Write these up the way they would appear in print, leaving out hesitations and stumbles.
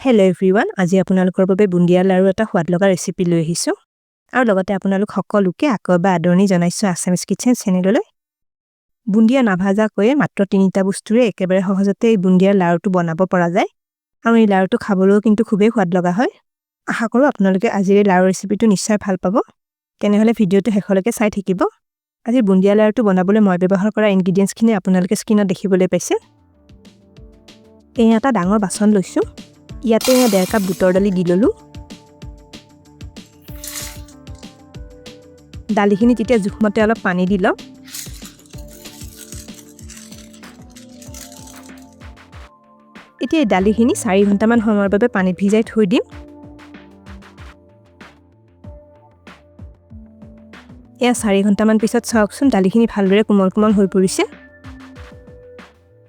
Hello everyone, আজি আপোনালোকৰ বাবে বুন্দিয়া লাৰু এটা সোৱাদ লগা ৰেচিপি লৈ আহিছো আৰু লগতে আপোনালোক সকলোকে আকবা আদৰণি জনাইছো আসামিজ কিচেন চেনেললৈ। বুন্দিয়া নাভাজাকৈ মাত্ৰ 3টা বস্তুৰে একেবাৰে সহজতে এই বুন্দিয়া লাৰুটো বনাব পৰা যায় আৰু এই লাৰুটো খাবলৈও কিন্তু খুবেই সোৱাদ লগা হয়। আশা কৰো আপোনালোকে আজিৰ লাৰু ৰেচিপিটো নিশ্চয় ভাল পাব। তেনেহলে ভিডিওটো শেষলৈকে চাই থাকিব। আজি বুন্দিয়া লাৰুটো বনাবলৈ মই ব্যৱহাৰ কৰা ইনগ্ৰেডিয়েন্টছখিনি আপোনালোকে স্ক্ৰীনত দেখিবলৈ পাইছে। এই এটা ডাঙৰ বাচন লৈছো। ইয়াতে 1.5 কাপ বুটৰ দালি দি ললো। দালিখিনি তেতিয়া জুখমতে অলপ পানী দি লওঁ। এতিয়া এই দালিখিনি 4 ঘণ্টামান সময়ৰ বাবে পানীত ভিজাই থৈ দিম। এয়া 4 ঘণ্টামান পিছত চাওকচোন দালিখিনি ভালদৰে কোমল কোমল হৈ পৰিছে।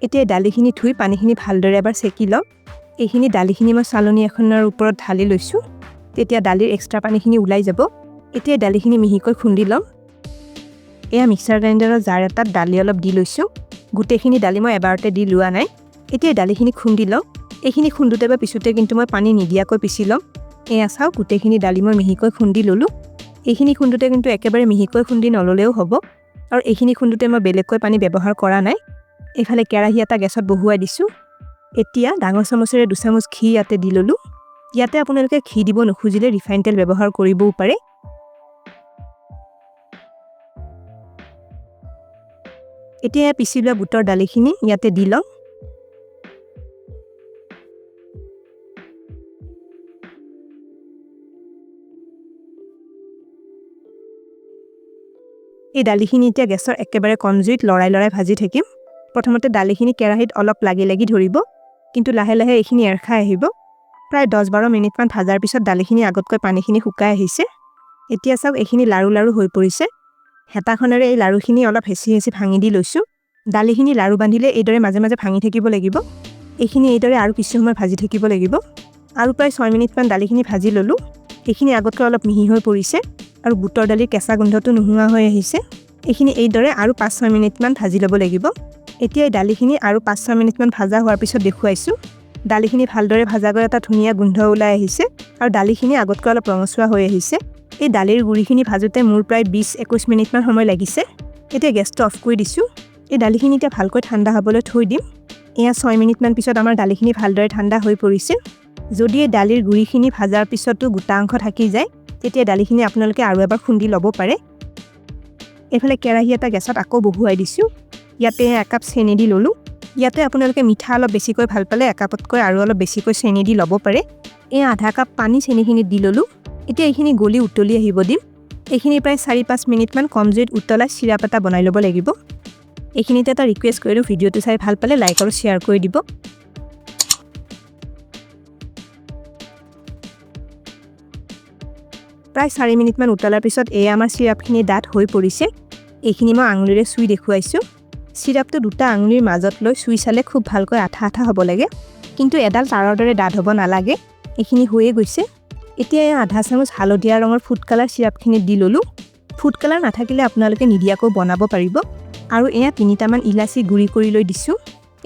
এতিয়া দালিখিনি ধুই পানীখিনি ভালদৰে এবাৰ চেকি লওঁ। এইখিনি দালিখিনি মই চালনী এখনৰ ওপৰত ঢালি লৈছো। তেতিয়া দালিৰ এক্সট্ৰা পানীখিনি ওলাই যাব। এতিয়া দালিখিনি মিহিকৈ খুন্দি লওঁ। এয়া মিক্সাৰ গ্ৰাইণ্ডাৰৰ জাৰ এটাত দালি অলপ দি লৈছো। গুটেখিনি দালি মই এবাৰতে দি লোৱা নাই। এতিয়া দালিখিনি খুন্দি লওঁ। এইখিনি খুন্দুতে বা পিছতে কিন্তু মই পানী নিদিয়াকৈ পিছি লওঁ। এয়া চাও গুটেখিনি দালি মই মিহিকৈ খুন্দি ললো। এইখিনি খুন্দুতে কিন্তু একেবাৰে মিহিকৈ খুন্দি নললেও হ'ব আৰু এইখিনি খুন্দুতে মই বেলেগকৈ পানী ব্যৱহাৰ কৰা নাই। এফালে কেৰাহী এটা গেছত বহুৱাই দিছো। এতিয়া ডাঙৰ চামুচেৰে 2 চামুচ ঘি ইয়াতে দি ললো। ইয়াতে আপোনালোকে ঘি দিব নখুজিলে ৰিফাইন তেল ব্যৱহাৰ কৰিবও পাৰে। এতিয়া পিছি লোৱা বুটৰ দালিখিনি ইয়াতে দি লওঁ। এই দালিখিনি এতিয়া গেছৰ একেবাৰে কম জুইত লৰাই লৰাই ভাজি থাকিম। প্ৰথমতে দালিখিনি কেৰাহীত অলপ লাগি ধৰিব, কিন্তু লাহে লাহে এইখিনি এৰ খাই আহিব। প্ৰায় 10-12 মিনিটমান ভাজাৰ পিছত দালিখিনি আগতকৈ পানীখিনি শুকাই আহিছে। এতিয়া চাওক এইখিনি লাৰু লাৰু হৈ পৰিছে। হেতাখনেৰে এই লাৰুখিনি অলপ হেঁচি হেঁচি ভাঙি দি লৈছো। দালিখিনি লাৰু বান্ধিলে এইদৰে মাজে মাজে ভাঙি থাকিব লাগিব। এইখিনি এইদৰে আৰু কিছু সময় ভাজি থাকিব লাগিব। আৰু প্ৰায় 6 মিনিটমান দালিখিনি ভাজি ললো। এইখিনি আগতকৈ অলপ মিহি হৈ পৰিছে আৰু বুটৰ দালিৰ কেঁচা গোন্ধটো নোহোৱা হৈ আহিছে। এইখিনি এইদৰে আৰু 5-6 মিনিটমান ভাজি ল'ব লাগিব। এতিয়া এই দালিখিনি আৰু 5-6 মিনিটমান ভাজা হোৱাৰ পিছত দেখুৱাইছো। দালিখিনি ভালদৰে ভাজা গৈ এটা ধুনীয়া গোন্ধ ওলাই আহিছে আৰু দালিখিনি আগতকৈ অলপ ৰঙচুৱা হৈ আহিছে। এই দালিৰ গুৰিখিনি ভাজোতে মোৰ প্ৰায় 20-21 মিনিটমান সময় লাগিছে। এতিয়া গেছটো অফ কৰি দিছো। এই দালিখিনি এতিয়া ভালকৈ ঠাণ্ডা হ'বলৈ থৈ দিম। এয়া 6 মিনিটমান পিছত আমাৰ দালিখিনি ভালদৰে ঠাণ্ডা হৈ পৰিছে। যদি এই দালিৰ গুৰিখিনি ভাজাৰ পিছতো গোটা অংশ থাকি যায়, তেতিয়া দালিখিনি আপোনালোকে আৰু এবাৰ খুন্দি ল'ব পাৰে। এফালে কেৰাহী এটা গেছত আকৌ বহুৱাই দিছো। ইয়াতে 1 কাপ চেনি দি ললো। ইয়াতে আপোনালোকে মিঠা অলপ বেছিকৈ ভাল পালে 1 কাপতকৈ আৰু অলপ বেছিকৈ চেনি দি ল'ব পাৰে। এই 1/2 কাপ পানী চেনিখিনি দি ললো। এতিয়া এইখিনি গলি উতলি আহিব দিম। এইখিনি প্ৰায় 4-5 মিনিটমান কম জুইত উতলাই চিৰাপ এটা বনাই ল'ব লাগিব। এইখিনিতে এটা ৰিকুৱেষ্ট কৰিলো, ভিডিওটো চাই ভাল পালে লাইক আৰু শ্বেয়াৰ কৰি দিব। প্ৰায় 4 মিনিটমান উতলাৰ পিছত এই আমাৰ চিৰাপখিনি ডাঠ হৈ পৰিছে। এইখিনি মই আঙুলিৰে চুই দেখুৱাইছো। চিৰাপটো 2টা আঙুলিৰ মাজত লৈ চুই চালে খুব ভালকৈ আঠা আঠা হ'ব লাগে, কিন্তু এডাল তাৰৰ দৰে ডাঠ হ'ব নালাগে। এইখিনি হৈয়ে গৈছে। এতিয়া 1/2 চামুচ হালধীয়া ৰঙৰ ফুড কালাৰ চিৰাপখিনি দি ললো। ফুড কালাৰ নাথাকিলে আপোনালোকে নিদিয়াকৈ বনাব পাৰিব। আৰু 3টামান ইলাচি গুৰি কৰি লৈ দিছো।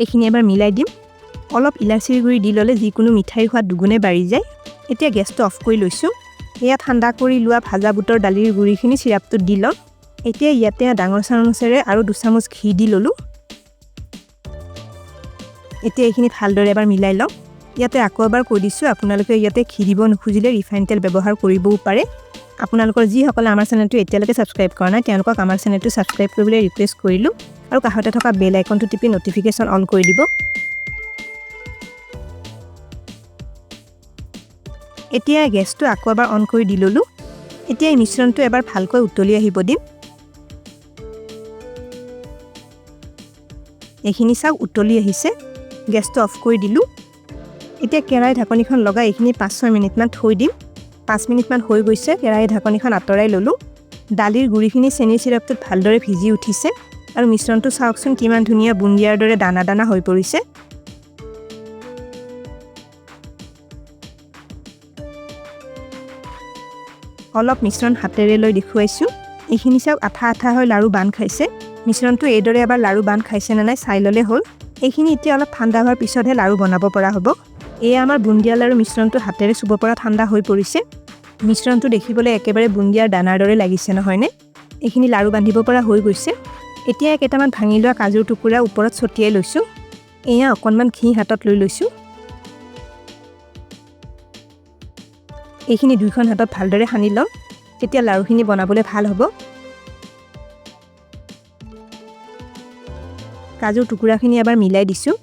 এইখিনি এবাৰ মিলাই দিম। অলপ ইলাচিৰ গুৰি দি ল'লে যিকোনো মিঠাইৰ সোৱাদ দুগুণে বাঢ়ি যায়। এতিয়া গেছটো অফ কৰি লৈছো। এয়া ঠাণ্ডা কৰি লোৱা ভাজা বুটৰ দালিৰ গুৰিখিনি চিৰাপটোত দি লওঁ। এতিয়া ইয়াতে ডাঙৰ চামুচেৰে আৰু 2 চামুচ ঘি দি ললো। এতিয়া এইখিনি ভালদৰে এবাৰ মিলাই লওঁ। ইয়াতে আকৌ এবাৰ কৈ দিছো, আপোনালোকে ইয়াতে ঘি দিব নখুজিলে ৰিফাইন তেল ব্যৱহাৰ কৰিবও পাৰে। আপোনালোকৰ যিসকলে আমাৰ চেনেলটো এতিয়ালৈকে ছাবস্ক্ৰাইব কৰা নাই, তেওঁলোকক আমাৰ চেনেলটো ছাবস্ক্ৰাইব কৰিবলৈ ৰিকুৱেষ্ট কৰিলো আৰু কাষতে থকা বেল আইকনটো টিপি নটিফিকেশ্যন অন কৰি দিব। এতিয়া গেছটো আকৌ এবাৰ অন কৰি দি ললো। এতিয়া এই মিশ্ৰণটো এবাৰ ভালকৈ উতলি আহিব দিম। এইখিনি চাওক উতলি আহিছে। গেছটো অফ কৰি দিলো। এতিয়া কেৰাহী ঢাকনিখন লগাই এইখিনি 5-6 মিনিটমান থৈ দিম। 5 মিনিটমান হৈ গৈছে। কেৰাহী ঢাকনিখন আঁতৰাই ললো। দালিৰ গুৰিখিনি চেনি চিৰাপটোত ভালদৰে ভিজি উঠিছে আৰু মিশ্ৰণটো চাওকচোন কিমান ধুনীয়া বুন্দিয়াৰ দৰে দানা দানা হৈ পৰিছে। অলপ মিশ্ৰণ হাতেৰে লৈ দেখুৱাইছো। এইখিনি চাওক আঠা আঠা হৈ লাৰু বান্ধ খাইছে। মিশ্ৰণটো এইদৰে এবাৰ লাৰু বান্ধ খাইছে নে নাই চাই ল'লে হ'ল। এইখিনি এতিয়া অলপ ঠাণ্ডা হোৱাৰ পিছতহে লাৰু বনাব পৰা হ'ব। এয়া আমাৰ বুন্দিয়া লাৰু মিশ্ৰণটো হাতেৰে চুব পৰা ঠাণ্ডা হৈ পৰিছে। মিশ্ৰণটো দেখিবলৈ একেবাৰে বুন্দিয়াৰ দানাৰ দৰে লাগিছে নহয়নে? এইখিনি লাৰু বান্ধিব পৰা হৈ গৈছে। এতিয়া কেইটামান ভাঙি লোৱা কাজুৰ টুকুৰা ওপৰত ছটিয়াই লৈছোঁ। এয়া অকণমান ঘি হাতত লৈ লৈছোঁ। এইখিনি দুইখন হাতত ভালদৰে সানি ল'ম, তেতিয়া লাৰুখিনি বনাবলৈ ভাল হ'ব। কাজুৰ টুকুৰাখিনি এবাৰ মিলাই দিছোঁ।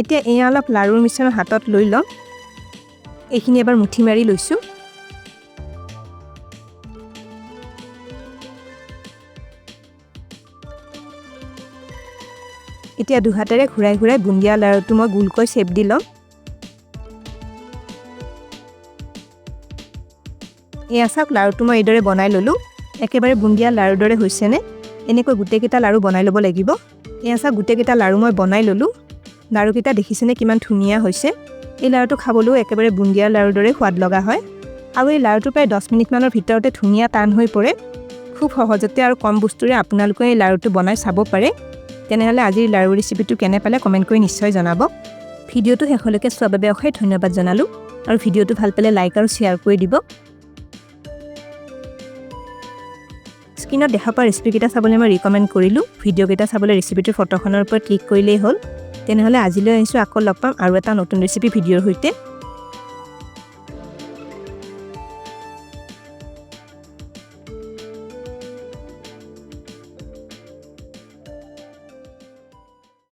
এতিয়া এয়া অলপ লাৰুৰ মিশ্ৰণ হাতত লৈ ল'ম। এইখিনি এবাৰ মুঠি মাৰি লৈছোঁ। এতিয়া দুহাতেৰে ঘূৰাই ঘূৰাই বুন্দিয়া লাৰুটো মই গোলকৈ চেপ দি ল'ম। এয়া চাওক লাৰুটো মই এইদৰে বনাই ল'লোঁ। একেবাৰে বুন্দিয়া লাৰুৰ দৰে হৈছেনে? এনেকৈ গোটেইকেইটা লাৰু বনাই ল'ব লাগিব। এয়া চাওক গোটেইকেইটা লাৰু মই বনাই ল'লোঁ। লাৰুকেইটা দেখিছেনে কিমান ধুনীয়া হৈছে? এই লাৰুটো খাবলৈও একেবাৰে বুন্দিয়াৰ লাৰুৰ দৰে সোৱাদ লগা হয়। আৰু এই লাৰুটো প্ৰায় 10 মিনিটমানৰ ভিতৰতে ধুনীয়া টান হৈ পৰে। খুব সহজতে আৰু কম বস্তুৰে আপোনালোকে এই লাৰুটো বনাই চাব পাৰে। তেনেহ'লে আজিৰ লাৰু ৰেচিপিটো কেনে পালে কমেণ্ট কৰি নিশ্চয় জনাব। ভিডিঅ'টো শেষলৈকে চোৱাৰ বাবে অশেষ ধন্যবাদ জনালোঁ। আৰু ভিডিঅ'টো ভাল পালে লাইক আৰু শ্বেয়াৰ কৰি দিব। স্ক্ৰীনত দেখা পোৱা ৰেচিপিকেইটা চাবলৈ মই ৰিকমেণ্ড কৰিলোঁ। ভিডিঅ'কেইটা চাবলৈ ৰেচিপিটোৰ ফটোখনৰ ওপৰত ক্লিক কৰিলেই হ'ল। তেনেহ'লে আজিলৈ আহিছোঁ, আকৌ লগ পাম আৰু এটা নতুন ৰেচিপি ভিডিঅ'ৰ সৈতে।